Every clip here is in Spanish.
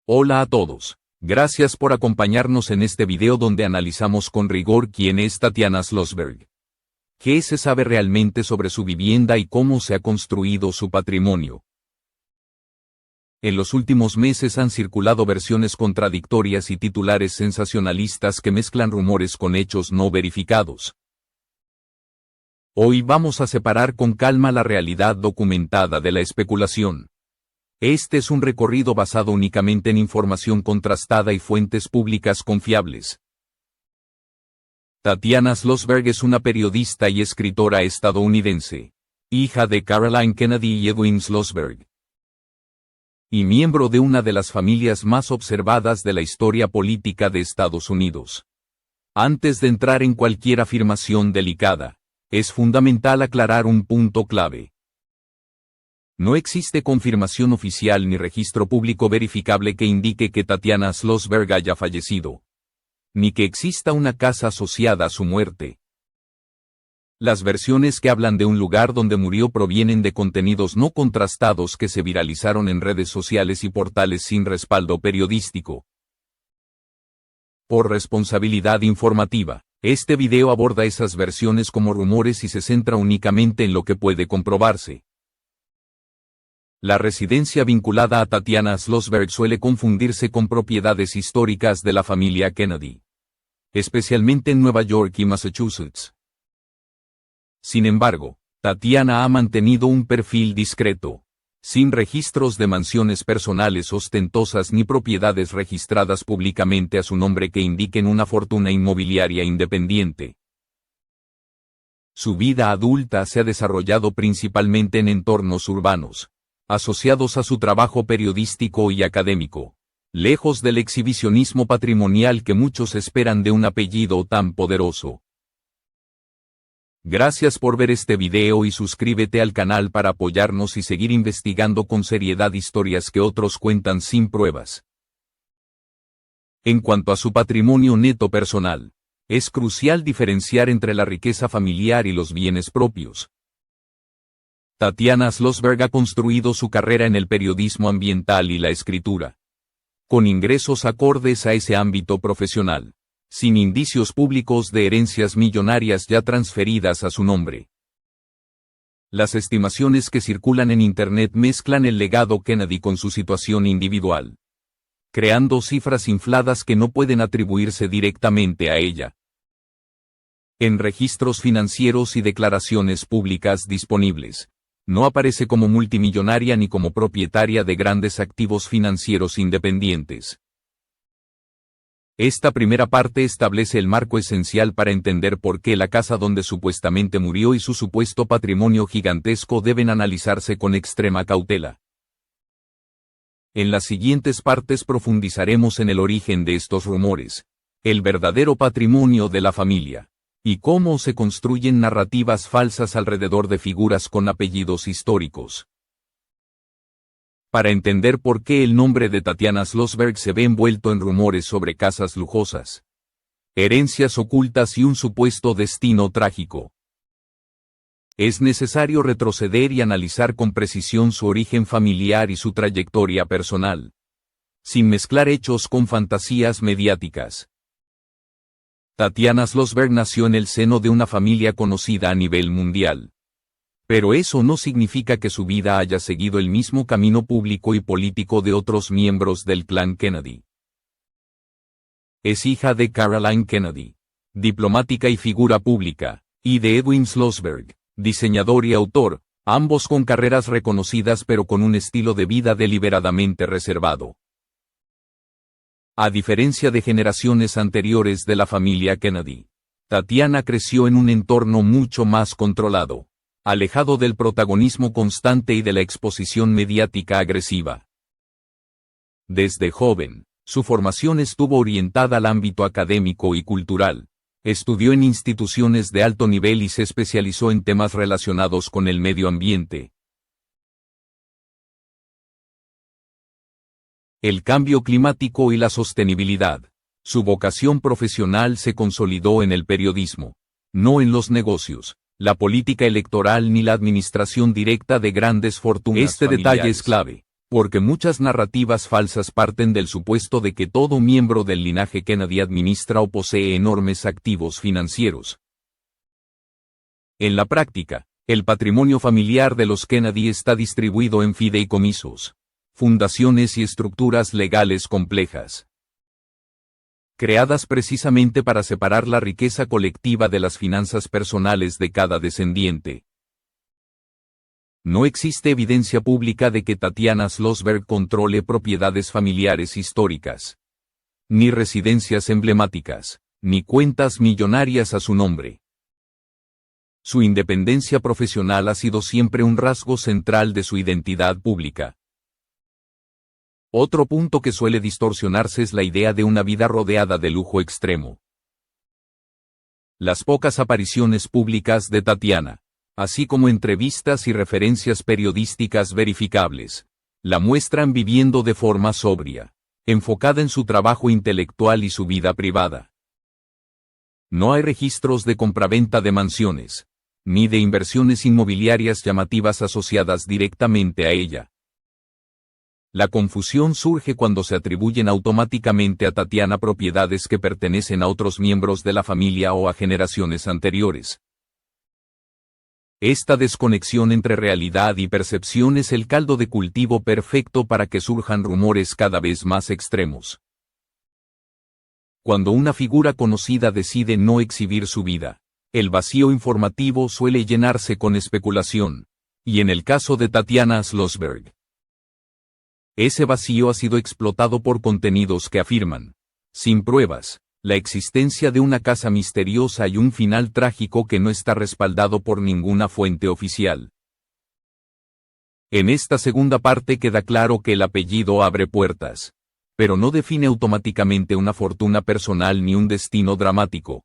Hola a todos. Gracias por acompañarnos en este video donde analizamos con rigor quién es Tatiana Schlossberg. ¿Qué se sabe realmente sobre su vivienda y cómo se ha construido su patrimonio? En los últimos meses han circulado versiones contradictorias y titulares sensacionalistas que mezclan rumores con hechos no verificados. Hoy vamos a separar con calma la realidad documentada de la especulación. Este es un recorrido basado únicamente en información contrastada y fuentes públicas confiables. Tatiana Schlossberg es una periodista y escritora estadounidense, hija de Caroline Kennedy y Edwin Schlossberg, y miembro de una de las familias más observadas de la historia política de Estados Unidos. Antes de entrar en cualquier afirmación delicada, es fundamental aclarar un punto clave. No existe confirmación oficial ni registro público verificable que indique que Tatiana Schlossberg haya fallecido, ni que exista una casa asociada a su muerte. Las versiones que hablan de un lugar donde murió provienen de contenidos no contrastados que se viralizaron en redes sociales y portales sin respaldo periodístico. Por responsabilidad informativa, este video aborda esas versiones como rumores y se centra únicamente en lo que puede comprobarse. La residencia vinculada a Tatiana Schlossberg suele confundirse con propiedades históricas de la familia Kennedy, especialmente en Nueva York y Massachusetts. Sin embargo, Tatiana ha mantenido un perfil discreto, sin registros de mansiones personales ostentosas ni propiedades registradas públicamente a su nombre que indiquen una fortuna inmobiliaria independiente. Su vida adulta se ha desarrollado principalmente en entornos urbanos, asociados a su trabajo periodístico y académico, lejos del exhibicionismo patrimonial que muchos esperan de un apellido tan poderoso. Gracias por ver este video y suscríbete al canal para apoyarnos y seguir investigando con seriedad historias que otros cuentan sin pruebas. En cuanto a su patrimonio neto personal, es crucial diferenciar entre la riqueza familiar y los bienes propios. Tatiana Schlossberg ha construido su carrera en el periodismo ambiental y la escritura, con ingresos acordes a ese ámbito profesional, sin indicios públicos de herencias millonarias ya transferidas a su nombre. Las estimaciones que circulan en Internet mezclan el legado Kennedy con su situación individual, creando cifras infladas que no pueden atribuirse directamente a ella. En registros financieros y declaraciones públicas disponibles, no aparece como multimillonaria ni como propietaria de grandes activos financieros independientes. Esta primera parte establece el marco esencial para entender por qué la casa donde supuestamente murió y su supuesto patrimonio gigantesco deben analizarse con extrema cautela. En las siguientes partes profundizaremos en el origen de estos rumores, el verdadero patrimonio de la familia, y cómo se construyen narrativas falsas alrededor de figuras con apellidos históricos. Para entender por qué el nombre de Tatiana Schlossberg se ve envuelto en rumores sobre casas lujosas, herencias ocultas y un supuesto destino trágico, es necesario retroceder y analizar con precisión su origen familiar y su trayectoria personal, sin mezclar hechos con fantasías mediáticas. Tatiana Schlossberg nació en el seno de una familia conocida a nivel mundial. Pero eso no significa que su vida haya seguido el mismo camino público y político de otros miembros del clan Kennedy. Es hija de Caroline Kennedy, diplomática y figura pública, y de Edwin Schlossberg, diseñador y autor, ambos con carreras reconocidas pero con un estilo de vida deliberadamente reservado. A diferencia de generaciones anteriores de la familia Kennedy, Tatiana creció en un entorno mucho más controlado, alejado del protagonismo constante y de la exposición mediática agresiva. Desde joven, su formación estuvo orientada al ámbito académico y cultural. Estudió en instituciones de alto nivel y se especializó en temas relacionados con el medio ambiente, el cambio climático y la sostenibilidad. Su vocación profesional se consolidó en el periodismo, no en los negocios, la política electoral ni la administración directa de grandes fortunas familiares. Este detalle es clave, Porque muchas narrativas falsas parten del supuesto de que todo miembro del linaje Kennedy administra o posee enormes activos financieros. En la práctica, el patrimonio familiar de los Kennedy está distribuido en fideicomisos, fundaciones y estructuras legales complejas, creadas precisamente para separar la riqueza colectiva de las finanzas personales de cada descendiente. No existe evidencia pública de que Tatiana Schlossberg controle propiedades familiares históricas, ni residencias emblemáticas, ni cuentas millonarias a su nombre. Su independencia profesional ha sido siempre un rasgo central de su identidad pública. Otro punto que suele distorsionarse es la idea de una vida rodeada de lujo extremo. Las pocas apariciones públicas de Tatiana, así como entrevistas y referencias periodísticas verificables, la muestran viviendo de forma sobria, enfocada en su trabajo intelectual y su vida privada. No hay registros de compraventa de mansiones, ni de inversiones inmobiliarias llamativas asociadas directamente a ella. La confusión surge cuando se atribuyen automáticamente a Tatiana propiedades que pertenecen a otros miembros de la familia o a generaciones anteriores. Esta desconexión entre realidad y percepción es el caldo de cultivo perfecto para que surjan rumores cada vez más extremos. Cuando una figura conocida decide no exhibir su vida, el vacío informativo suele llenarse con especulación, y en el caso de Tatiana Schlossberg, ese vacío ha sido explotado por contenidos que afirman, sin pruebas, la existencia de una casa misteriosa y un final trágico que no está respaldado por ninguna fuente oficial. En esta segunda parte queda claro que el apellido abre puertas, pero no define automáticamente una fortuna personal ni un destino dramático.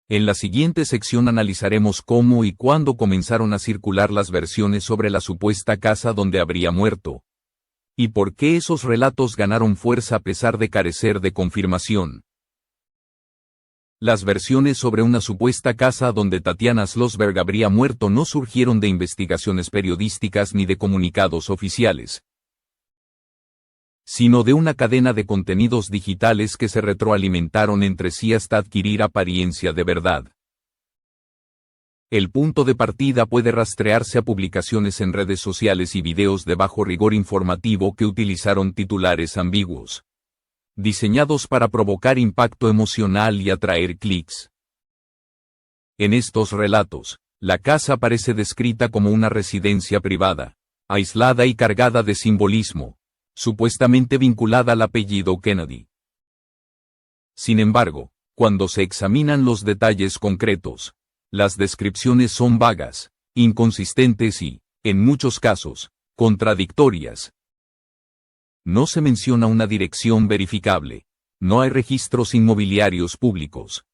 En la siguiente sección analizaremos cómo y cuándo comenzaron a circular las versiones sobre la supuesta casa donde habría muerto, y por qué esos relatos ganaron fuerza a pesar de carecer de confirmación. Las versiones sobre una supuesta casa donde Tatiana Schlossberg habría muerto no surgieron de investigaciones periodísticas ni de comunicados oficiales, sino de una cadena de contenidos digitales que se retroalimentaron entre sí hasta adquirir apariencia de verdad. El punto de partida puede rastrearse a publicaciones en redes sociales y videos de bajo rigor informativo que utilizaron titulares ambiguos, diseñados para provocar impacto emocional y atraer clics. En estos relatos, la casa aparece descrita como una residencia privada, aislada y cargada de simbolismo, supuestamente vinculada al apellido Kennedy. Sin embargo, cuando se examinan los detalles concretos, las descripciones son vagas, inconsistentes y, en muchos casos, contradictorias. No se menciona una dirección verificable, no hay registros inmobiliarios públicos,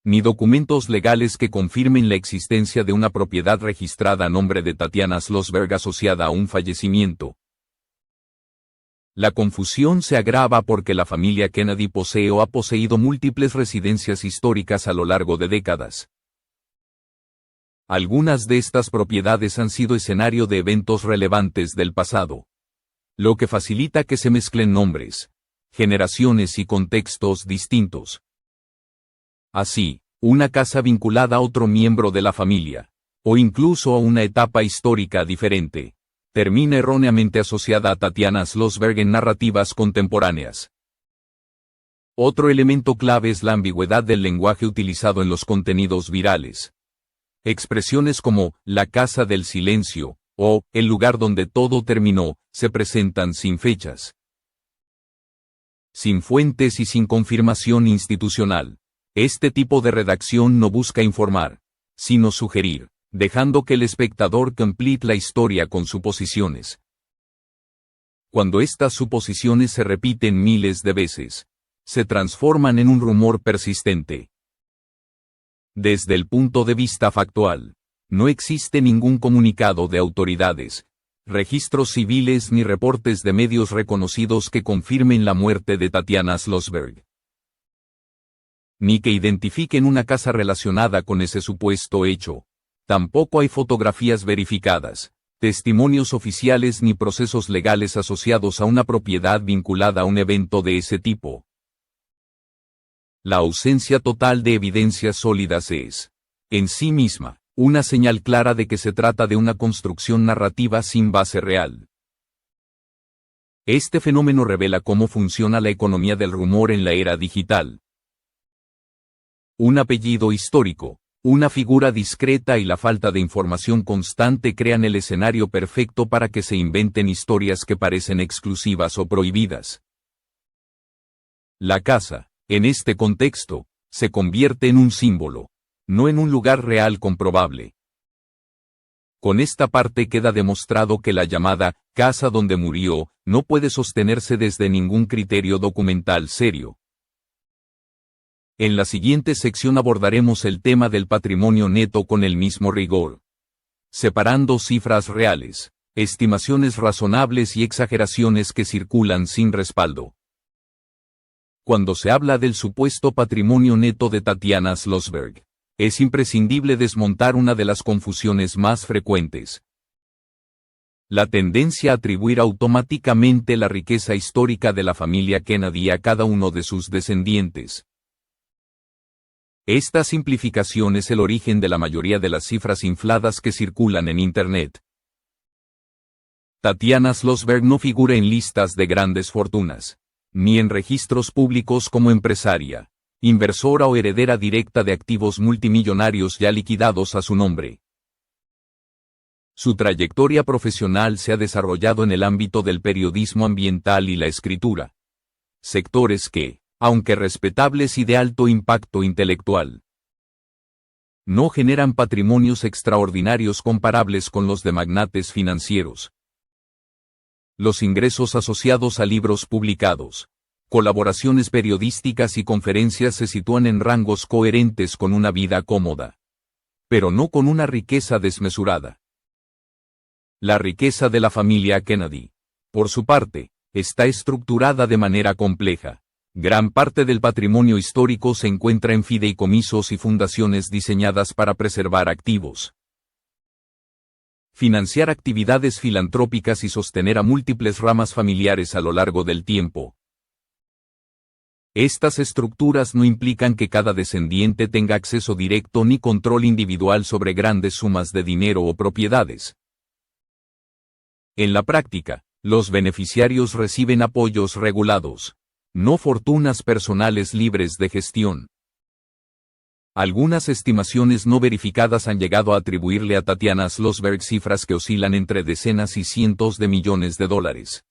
ni documentos legales que confirmen la existencia de una propiedad registrada a nombre de Tatiana Schlossberg asociada a un fallecimiento. La confusión se agrava porque la familia Kennedy posee o ha poseído múltiples residencias históricas a lo largo de décadas. Algunas de estas propiedades han sido escenario de eventos relevantes del pasado, lo que facilita que se mezclen nombres, generaciones y contextos distintos. Así, una casa vinculada a otro miembro de la familia, o incluso a una etapa histórica diferente, termina erróneamente asociada a Tatiana Schlossberg en narrativas contemporáneas. Otro elemento clave es la ambigüedad del lenguaje utilizado en los contenidos virales. Expresiones como «la casa del silencio» o «el lugar donde todo terminó» se presentan sin fechas, sin fuentes y sin confirmación institucional. Este tipo de redacción no busca informar, sino sugerir, dejando que el espectador complete la historia con suposiciones. Cuando estas suposiciones se repiten miles de veces, se transforman en un rumor persistente. Desde el punto de vista factual, no existe ningún comunicado de autoridades, registros civiles ni reportes de medios reconocidos que confirmen la muerte de Tatiana Schlossberg, ni que identifiquen una casa relacionada con ese supuesto hecho. Tampoco hay fotografías verificadas, testimonios oficiales ni procesos legales asociados a una propiedad vinculada a un evento de ese tipo. La ausencia total de evidencias sólidas es, en sí misma, una señal clara de que se trata de una construcción narrativa sin base real. Este fenómeno revela cómo funciona la economía del rumor en la era digital. Un apellido histórico, una figura discreta y la falta de información constante crean el escenario perfecto para que se inventen historias que parecen exclusivas o prohibidas. La casa, en este contexto, se convierte en un símbolo, no en un lugar real comprobable. Con esta parte queda demostrado que la llamada casa donde murió no puede sostenerse desde ningún criterio documental serio. En la siguiente sección abordaremos el tema del patrimonio neto con el mismo rigor, separando cifras reales, estimaciones razonables y exageraciones que circulan sin respaldo. Cuando se habla del supuesto patrimonio neto de Tatiana Schlossberg, es imprescindible desmontar una de las confusiones más frecuentes: la tendencia a atribuir automáticamente la riqueza histórica de la familia Kennedy a cada uno de sus descendientes. Esta simplificación es el origen de la mayoría de las cifras infladas que circulan en Internet. Tatiana Schlossberg no figura en listas de grandes fortunas, ni en registros públicos como empresaria, inversora o heredera directa de activos multimillonarios ya liquidados a su nombre. Su trayectoria profesional se ha desarrollado en el ámbito del periodismo ambiental y la escritura, sectores que, aunque respetables y de alto impacto intelectual, no generan patrimonios extraordinarios comparables con los de magnates financieros. Los ingresos asociados a libros publicados, colaboraciones periodísticas y conferencias se sitúan en rangos coherentes con una vida cómoda, pero no con una riqueza desmesurada. La riqueza de la familia Kennedy, por su parte, está estructurada de manera compleja. Gran parte del patrimonio histórico se encuentra en fideicomisos y fundaciones diseñadas para preservar activos, financiar actividades filantrópicas y sostener a múltiples ramas familiares a lo largo del tiempo. Estas estructuras no implican que cada descendiente tenga acceso directo ni control individual sobre grandes sumas de dinero o propiedades. En la práctica, los beneficiarios reciben apoyos regulados, no fortunas personales libres de gestión. Algunas estimaciones no verificadas han llegado a atribuirle a Tatiana Schlossberg cifras que oscilan entre decenas y cientos de millones de dólares.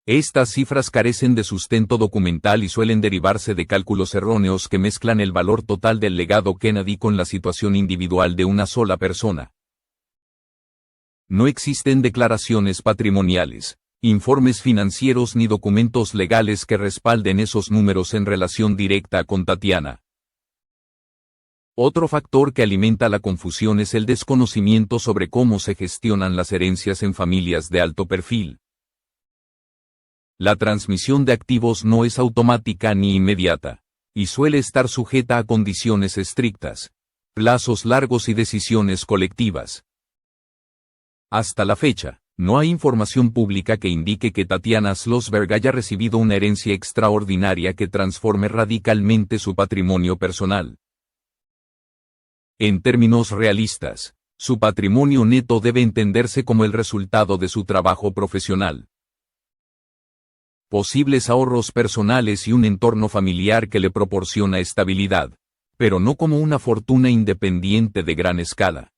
Estas cifras carecen de sustento documental y suelen derivarse de cálculos erróneos que mezclan el valor total del legado Kennedy con la situación individual de una sola persona. No existen declaraciones patrimoniales, informes financieros ni documentos legales que respalden esos números en relación directa con Tatiana. Otro factor que alimenta la confusión es el desconocimiento sobre cómo se gestionan las herencias en familias de alto perfil. La transmisión de activos no es automática ni inmediata, y suele estar sujeta a condiciones estrictas, plazos largos y decisiones colectivas. Hasta la fecha, no hay información pública que indique que Tatiana Schlossberg haya recibido una herencia extraordinaria que transforme radicalmente su patrimonio personal. En términos realistas, su patrimonio neto debe entenderse como el resultado de su trabajo profesional, posibles ahorros personales y un entorno familiar que le proporciona estabilidad, pero no como una fortuna independiente de gran escala.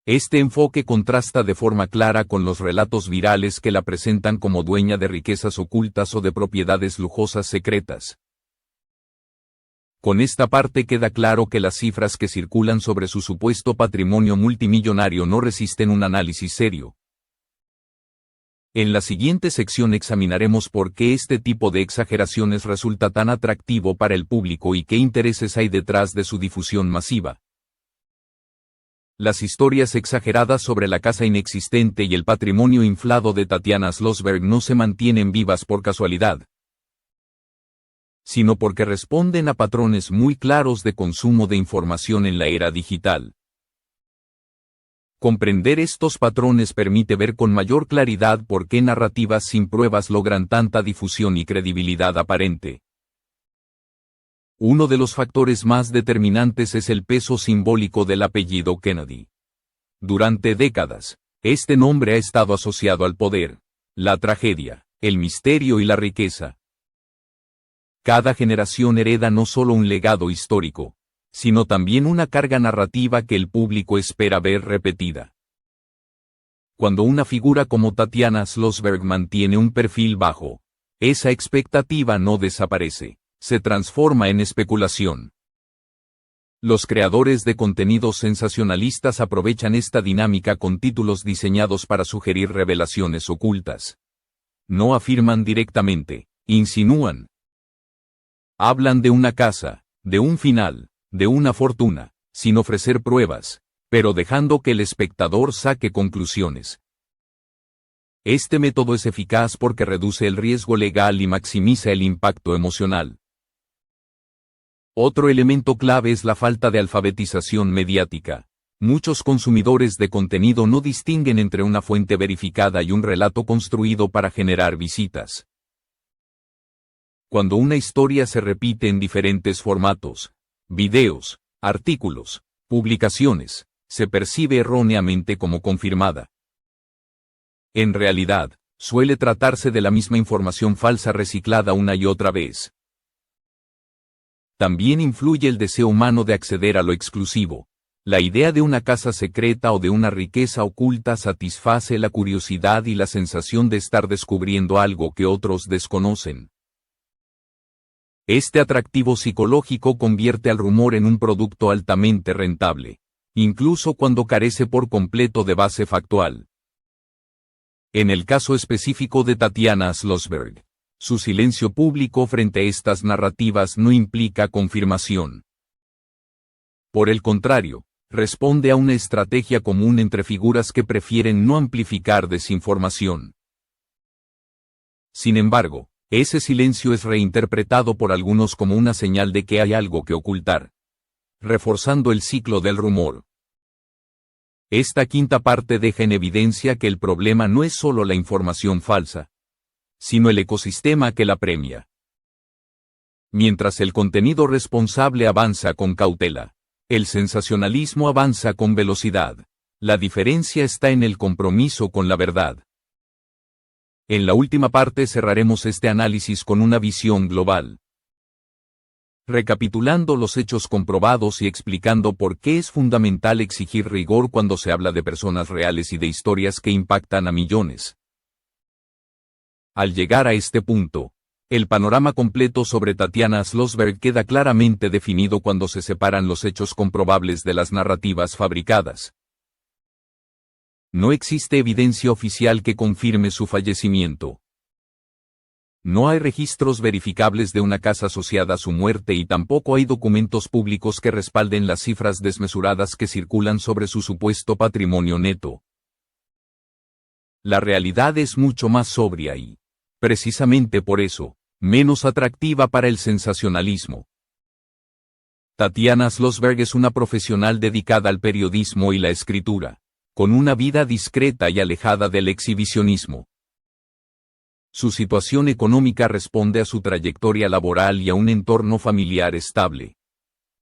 Este enfoque contrasta de forma clara con los relatos virales que la presentan como dueña de riquezas ocultas o de propiedades lujosas secretas. Con esta parte queda claro que las cifras que circulan sobre su supuesto patrimonio multimillonario no resisten un análisis serio. En la siguiente sección examinaremos por qué este tipo de exageraciones resulta tan atractivo para el público y qué intereses hay detrás de su difusión masiva. Las historias exageradas sobre la casa inexistente y el patrimonio inflado de Tatiana Schlossberg no se mantienen vivas por casualidad, sino porque responden a patrones muy claros de consumo de información en la era digital. Comprender estos patrones permite ver con mayor claridad por qué narrativas sin pruebas logran tanta difusión y credibilidad aparente. Uno de los factores más determinantes es el peso simbólico del apellido Kennedy. Durante décadas, este nombre ha estado asociado al poder, la tragedia, el misterio y la riqueza. Cada generación hereda no solo un legado histórico, sino también una carga narrativa que el público espera ver repetida. Cuando una figura como Tatiana Schlossberg mantiene un perfil bajo, esa expectativa no desaparece, se transforma en especulación. Los creadores de contenidos sensacionalistas aprovechan esta dinámica con títulos diseñados para sugerir revelaciones ocultas. No afirman directamente, insinúan. Hablan de una casa, de un final, de una fortuna, sin ofrecer pruebas, pero dejando que el espectador saque conclusiones. Este método es eficaz porque reduce el riesgo legal y maximiza el impacto emocional. Otro elemento clave es la falta de alfabetización mediática. Muchos consumidores de contenido no distinguen entre una fuente verificada y un relato construido para generar visitas. Cuando una historia se repite en diferentes formatos, videos, artículos, publicaciones, se percibe erróneamente como confirmada. En realidad, suele tratarse de la misma información falsa reciclada una y otra vez. También influye el deseo humano de acceder a lo exclusivo. La idea de una casa secreta o de una riqueza oculta satisface la curiosidad y la sensación de estar descubriendo algo que otros desconocen. Este atractivo psicológico convierte al rumor en un producto altamente rentable, incluso cuando carece por completo de base factual. En el caso específico de Tatiana Schlossberg, su silencio público frente a estas narrativas no implica confirmación. Por el contrario, responde a una estrategia común entre figuras que prefieren no amplificar desinformación. Sin embargo, ese silencio es reinterpretado por algunos como una señal de que hay algo que ocultar, reforzando el ciclo del rumor. Esta quinta parte deja en evidencia que el problema no es solo la información falsa, sino el ecosistema que la premia. Mientras el contenido responsable avanza con cautela, el sensacionalismo avanza con velocidad. La diferencia está en el compromiso con la verdad. En la última parte cerraremos este análisis con una visión global. Recapitulando los hechos comprobados y explicando por qué es fundamental exigir rigor cuando se habla de personas reales y de historias que impactan a millones. Al llegar a este punto, el panorama completo sobre Tatiana Schlossberg queda claramente definido cuando se separan los hechos comprobables de las narrativas fabricadas. No existe evidencia oficial que confirme su fallecimiento. No hay registros verificables de una casa asociada a su muerte y tampoco hay documentos públicos que respalden las cifras desmesuradas que circulan sobre su supuesto patrimonio neto. La realidad es mucho más sobria y, precisamente por eso, menos atractiva para el sensacionalismo. Tatiana Schlossberg es una profesional dedicada al periodismo y la escritura, con una vida discreta y alejada del exhibicionismo. Su situación económica responde a su trayectoria laboral y a un entorno familiar estable,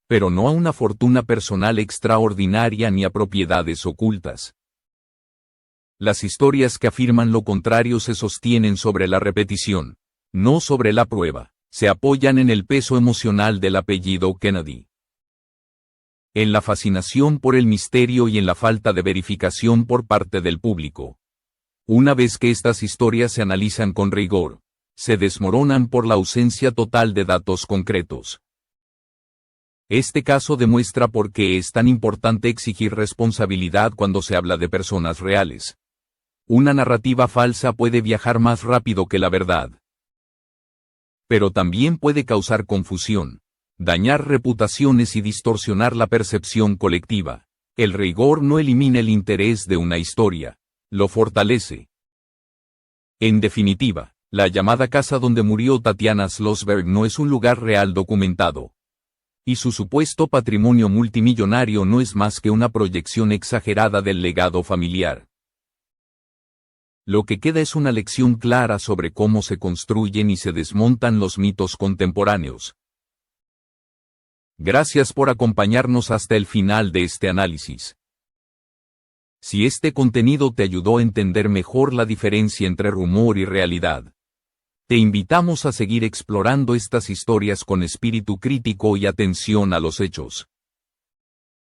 pero no a una fortuna personal extraordinaria ni a propiedades ocultas. Las historias que afirman lo contrario se sostienen sobre la repetición, no sobre la prueba, se apoyan en el peso emocional del apellido Kennedy, en la fascinación por el misterio y en la falta de verificación por parte del público. Una vez que estas historias se analizan con rigor, se desmoronan por la ausencia total de datos concretos. Este caso demuestra por qué es tan importante exigir responsabilidad cuando se habla de personas reales. Una narrativa falsa puede viajar más rápido que la verdad, pero también puede causar confusión, dañar reputaciones y distorsionar la percepción colectiva. El rigor no elimina el interés de una historia, lo fortalece. En definitiva, la llamada casa donde murió Tatiana Schlossberg no es un lugar real documentado. y su supuesto patrimonio multimillonario no es más que una proyección exagerada del legado familiar. Lo que queda es una lección clara sobre cómo se construyen y se desmontan los mitos contemporáneos. Gracias por acompañarnos hasta el final de este análisis. Si este contenido te ayudó a entender mejor la diferencia entre rumor y realidad, te invitamos a seguir explorando estas historias con espíritu crítico y atención a los hechos.